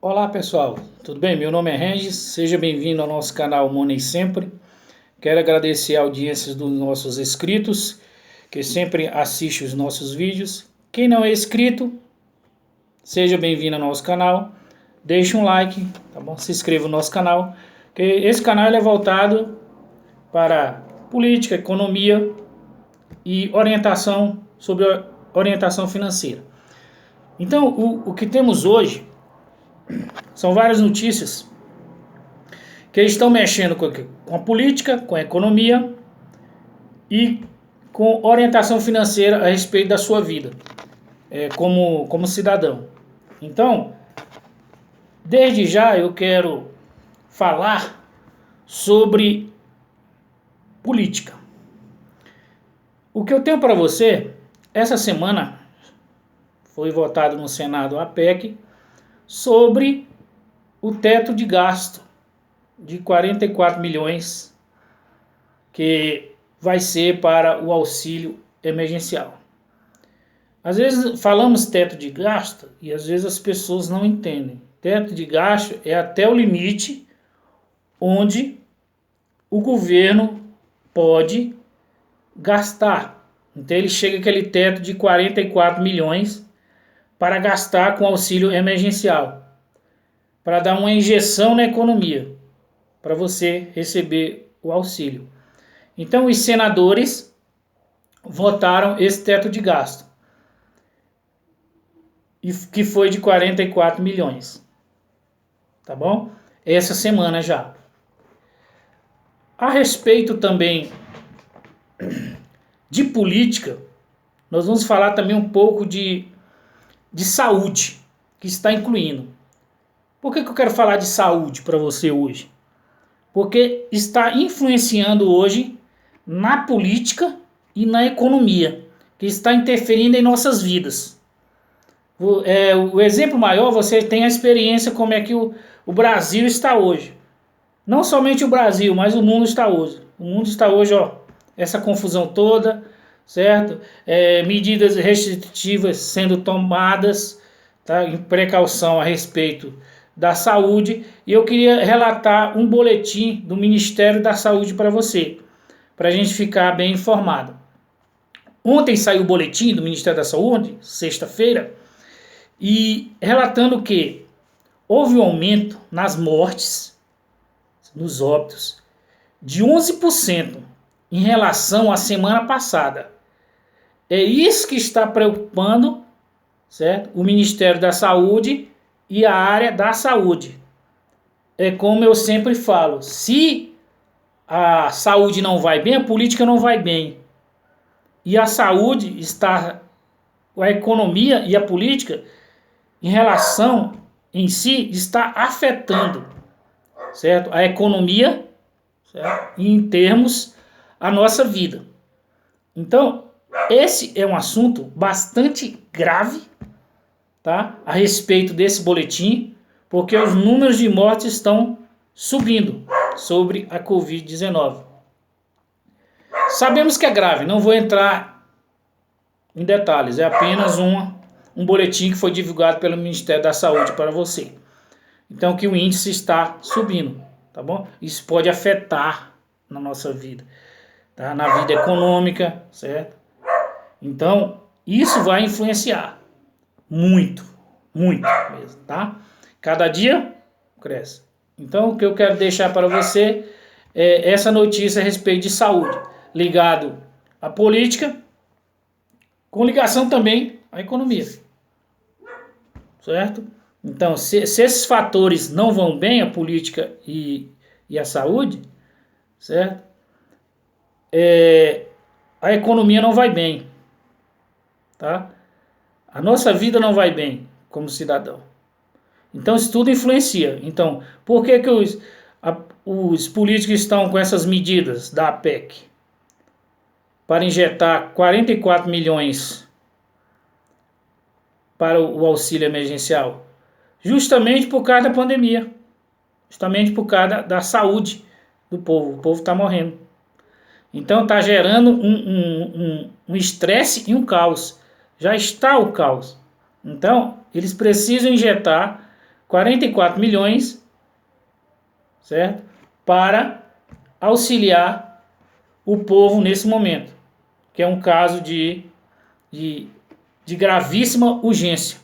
Olá pessoal, tudo bem? Meu nome é Regis, seja bem-vindo ao nosso canal Money Sempre. Quero agradecer a audiência dos nossos inscritos, que sempre assistem os nossos vídeos. Quem não é inscrito, seja bem-vindo ao nosso canal, deixe um like, tá bom? Se inscreva no nosso canal, que esse canal é voltado para política, economia e orientação sobre orientação financeira. Então, o que temos hoje são várias notícias que estão mexendo com a política, com a economia e com orientação financeira a respeito da sua vida como cidadão. Então, desde já eu quero falar sobre política. O que eu tenho para você, essa semana foi votado no Senado a PEC sobre o teto de gasto de 44 milhões que vai ser para o auxílio emergencial. Às vezes falamos teto de gasto e às vezes as pessoas não entendem. Teto de gasto é até o limite onde o governo pode gastar. Então ele chega àquele teto de 44 milhões para gastar com auxílio emergencial, para dar uma injeção na economia, para você receber o auxílio. Então os senadores votaram esse teto de gasto, que foi de 44 milhões. Tá bom? Essa semana já. A respeito também de política, nós vamos falar também um pouco de saúde, que está incluindo. Por que eu quero falar de saúde para você hoje? Porque está influenciando hoje na política e na economia, que está interferindo em nossas vidas. O exemplo maior, você tem a experiência como é que o Brasil está hoje. Não somente o Brasil, mas o mundo está hoje. O mundo está hoje, essa confusão toda, certo? Medidas restritivas sendo tomadas, tá? Em precaução a respeito da saúde. E eu queria relatar um boletim do Ministério da Saúde para você, para a gente ficar bem informado. Ontem saiu o boletim do Ministério da Saúde, sexta-feira, e relatando que houve um aumento nas mortes, nos óbitos, de 11% em relação à semana passada. É isso que está preocupando, certo? O Ministério da Saúde e a área da saúde. É como eu sempre falo, se a saúde não vai bem, a política não vai bem. E a saúde está, a economia e a política, em relação em si, está afetando, certo? A economia, certo? E em termos a nossa vida. Então, esse é um assunto bastante grave, tá? A respeito desse boletim, porque os números de mortes estão subindo sobre a Covid-19. Sabemos que é grave, não vou entrar em detalhes, é apenas um boletim que foi divulgado pelo Ministério da Saúde para você. Então, que o índice está subindo, tá bom? Isso pode afetar na nossa vida, tá? Na vida econômica, certo? Então, isso vai influenciar muito, muito mesmo, tá? Cada dia cresce. Então, o que eu quero deixar para você é essa notícia a respeito de saúde, ligado à política, com ligação também à economia, certo? Então, se esses fatores não vão bem, a política e a saúde, certo? A economia não vai bem, tá? A nossa vida não vai bem como cidadão. Então, isso tudo influencia. Então, por que os políticos estão com essas medidas da PEC? Para injetar 44 milhões para o auxílio emergencial. Justamente por causa da pandemia. Justamente por causa da saúde do povo. O povo está morrendo. Então está gerando um estresse e um caos. Já está o caos. Então eles precisam injetar 44 milhões, certo? Para auxiliar o povo nesse momento, que é um caso de gravíssima urgência,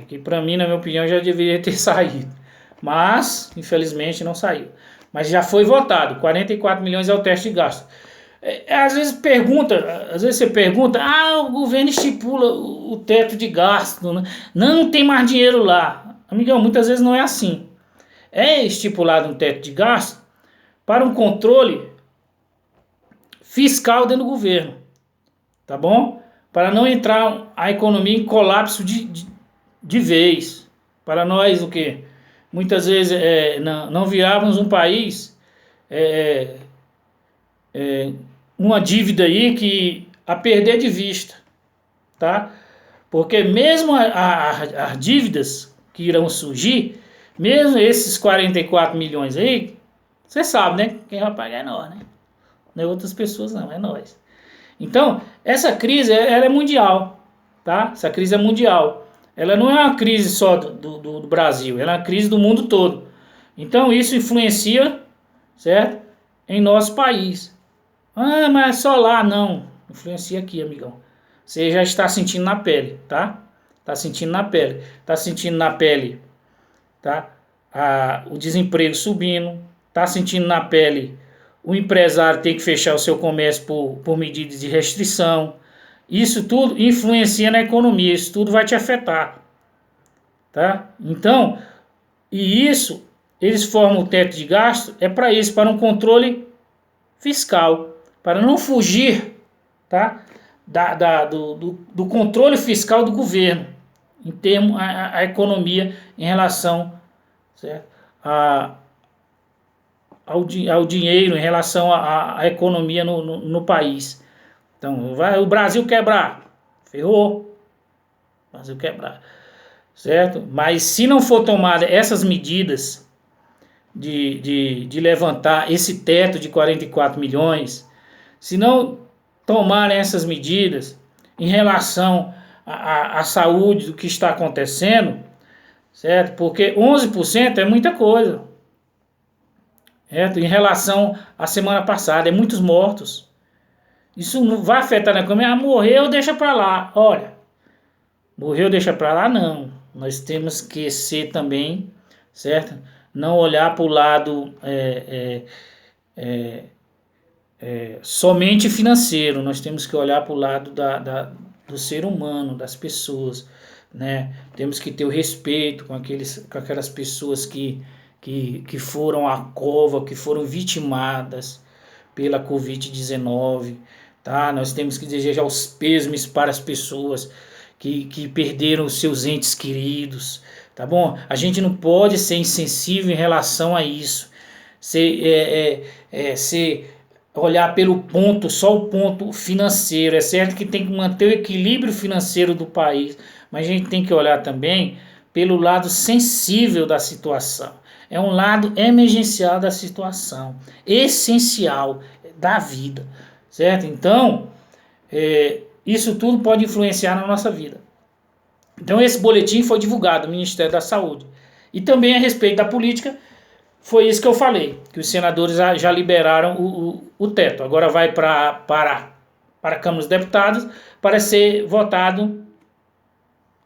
que para mim, na minha opinião, já deveria ter saído, mas infelizmente não saiu. Mas já foi votado, 44 milhões é o teto de gasto. Às vezes você pergunta, o governo estipula o teto de gasto, né? Não tem mais dinheiro lá. Amigão, muitas vezes não é assim. É estipulado um teto de gasto para um controle fiscal dentro do governo, tá bom? Para não entrar a economia em colapso de vez. Para nós, o quê? Muitas vezes não virávamos um país... uma dívida aí que a perder de vista, tá? Porque mesmo as dívidas que irão surgir, mesmo esses 44 milhões aí, você sabe, né? Quem vai pagar é nós, né? Não é outras pessoas não, é nós. Então, essa crise, ela é mundial, tá? Essa crise é mundial. Ela não é uma crise só do Brasil, ela é uma crise do mundo todo. Então, isso influencia, certo? Em nosso país. Mas só lá, não. Influencia aqui, amigão. Você já está sentindo na pele, tá? Está sentindo na pele. Está sentindo na pele, tá? O desemprego subindo. Está sentindo na pele o empresário ter que fechar o seu comércio por medidas de restrição. Isso tudo influencia na economia. Isso tudo vai te afetar, tá? Então, isso, eles formam o teto de gasto, é para isso, para um controle fiscal. Para não fugir, tá, do controle fiscal do governo, em termos a economia em relação, certo, ao dinheiro, em relação à economia no país. Então, vai o Brasil quebrar, ferrou, o Brasil quebrar, certo? Mas se não for tomada essas medidas de levantar esse teto de 44 milhões, se não tomarem essas medidas em relação à saúde do que está acontecendo, certo? Porque 11% é muita coisa, certo? Em relação à semana passada, é muitos mortos. Isso não vai afetar na economia. Morreu, deixa para lá. Olha, morreu, deixa para lá, não. Nós temos que ser também, certo? Não olhar para o lado... somente financeiro, nós temos que olhar para o lado do ser humano, das pessoas, né? Temos que ter o respeito com aquelas pessoas que foram à cova, que foram vitimadas pela Covid-19, tá? Nós temos que desejar os pêsames para as pessoas que perderam os seus entes queridos, tá bom? A gente não pode ser insensível em relação a isso, olhar pelo ponto, só o ponto financeiro. É certo que tem que manter o equilíbrio financeiro do país, mas a gente tem que olhar também pelo lado sensível da situação. É um lado emergencial da situação, essencial da vida, certo? Então, isso tudo pode influenciar na nossa vida. Então, esse boletim foi divulgado no Ministério da Saúde. E também a respeito da política, foi isso que eu falei, que os senadores já liberaram o teto. Agora vai para a Câmara dos Deputados para ser votado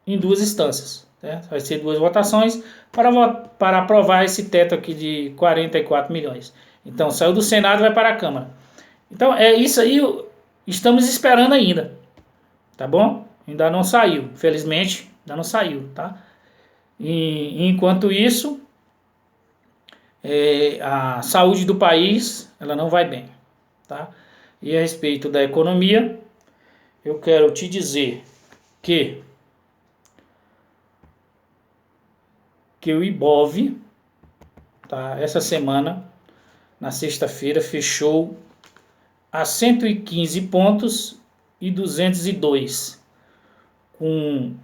em 2 instâncias. Certo? Vai ser 2 votações para aprovar esse teto aqui de 44 milhões. Então saiu do Senado e vai para a Câmara. Então é isso aí, estamos esperando ainda. Tá bom? Ainda não saiu, felizmente ainda não saiu, tá? E enquanto isso... a saúde do país, ela não vai bem, tá? E a respeito da economia, eu quero te dizer que o Ibov, tá, essa semana, na sexta-feira, fechou a 115 pontos e 202,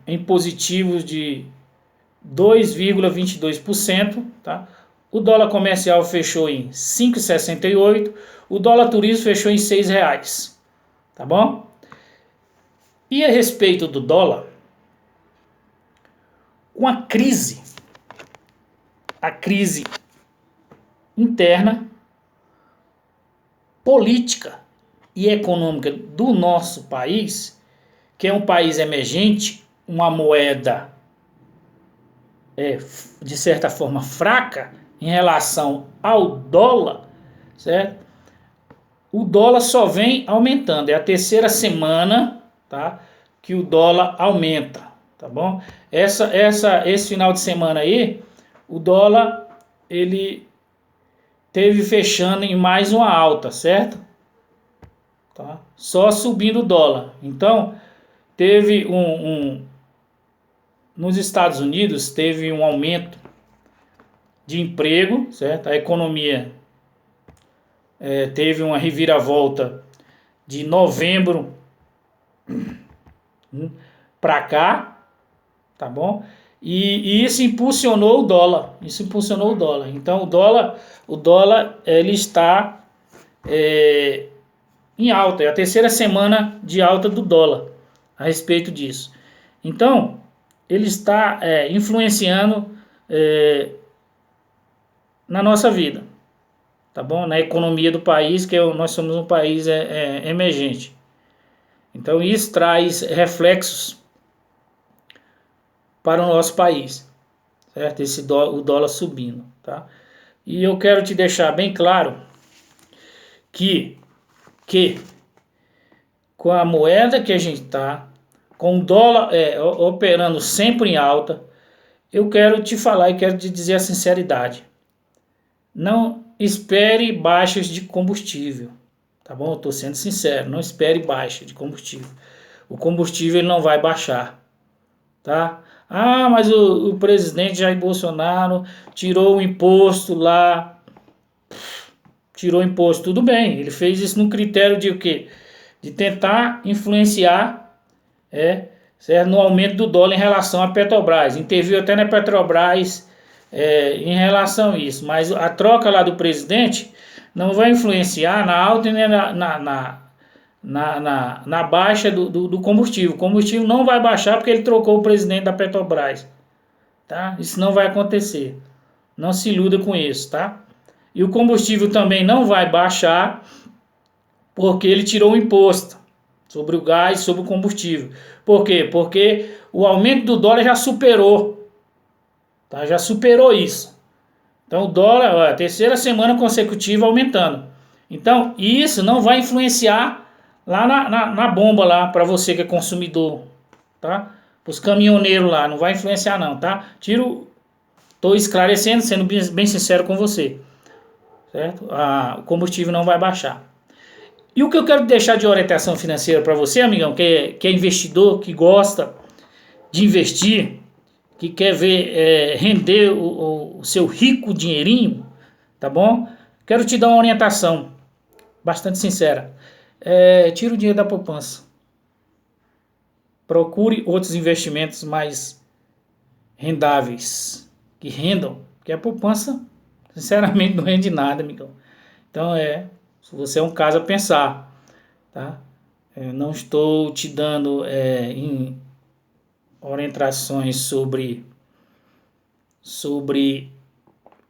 em positivos de 2,22%, tá? O dólar comercial fechou em 5,68, o dólar turismo fechou em R$6, tá bom? E a respeito do dólar, com a crise a crise interna, política e econômica do nosso país, que é um país emergente, uma moeda de certa forma fraca em relação ao dólar, certo? O dólar só vem aumentando, é a terceira semana, tá, que o dólar aumenta, tá bom? Esse final de semana aí, o dólar ele teve fechando em mais uma alta, certo? Tá? Só subindo o dólar. Então, teve nos Estados Unidos teve um aumento de emprego, certo? A economia teve uma reviravolta de novembro para cá, tá bom? E isso impulsionou o dólar. Isso impulsionou o dólar. Então o dólar ele está em alta. É a terceira semana de alta do dólar a respeito disso. Então ele está influenciando na nossa vida, tá bom? Na economia do país, que nós somos um país emergente. Então isso traz reflexos para o nosso país, certo? O dólar subindo, tá? E eu quero te deixar bem claro que com a moeda que a gente está, com o dólar operando sempre em alta, eu quero te falar e quero te dizer a sinceridade. Não espere baixas de combustível, tá bom? Eu estou sendo sincero, não espere baixa de combustível. O combustível ele não vai baixar, tá? Ah, mas o presidente Jair Bolsonaro tirou o imposto lá, tirou o imposto, tudo bem, ele fez isso no critério de o quê? De tentar influenciar certo? No aumento do dólar em relação à Petrobras, interviu até na Petrobras em relação a isso, mas a troca lá do presidente não vai influenciar na alta nem na baixa do combustível. O combustível não vai baixar porque ele trocou o presidente da Petrobras, tá? Isso não vai acontecer, não se iluda com isso, tá? E o combustível também não vai baixar porque ele tirou o imposto sobre o gás, sobre o combustível. Por quê? Porque o aumento do dólar já superou, tá? Já superou isso. Então o dólar, a terceira semana consecutiva aumentando. Então isso não vai influenciar lá na bomba lá para você que é consumidor, tá? Os caminhoneiros lá, não vai influenciar não, tá? Tô esclarecendo, sendo bem sincero com você, certo? O combustível não vai baixar. E o que eu quero deixar de orientação financeira para você, amigão, que é investidor, que gosta de investir, que quer ver render o seu rico dinheirinho, tá bom? Quero te dar uma orientação bastante sincera. Tira o dinheiro da poupança. Procure outros investimentos mais rendáveis, que rendam, porque a poupança, sinceramente, não rende nada, amigão. Então se você é um caso a pensar, tá? Não estou te dando orientações sobre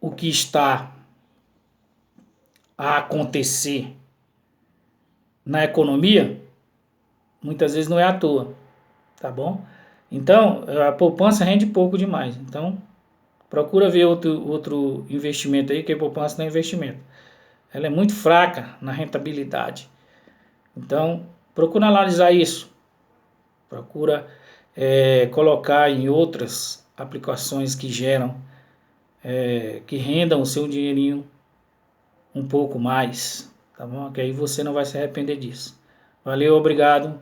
o que está a acontecer na economia, muitas vezes não é à toa, tá bom? Então, a poupança rende pouco demais. Então, procura ver outro investimento aí, que a poupança não é investimento. Ela é muito fraca na rentabilidade. Então, procura analisar isso. Procura colocar em outras aplicações que geram, que rendam o seu dinheirinho um pouco mais, tá bom? Que aí você não vai se arrepender disso. Valeu, obrigado.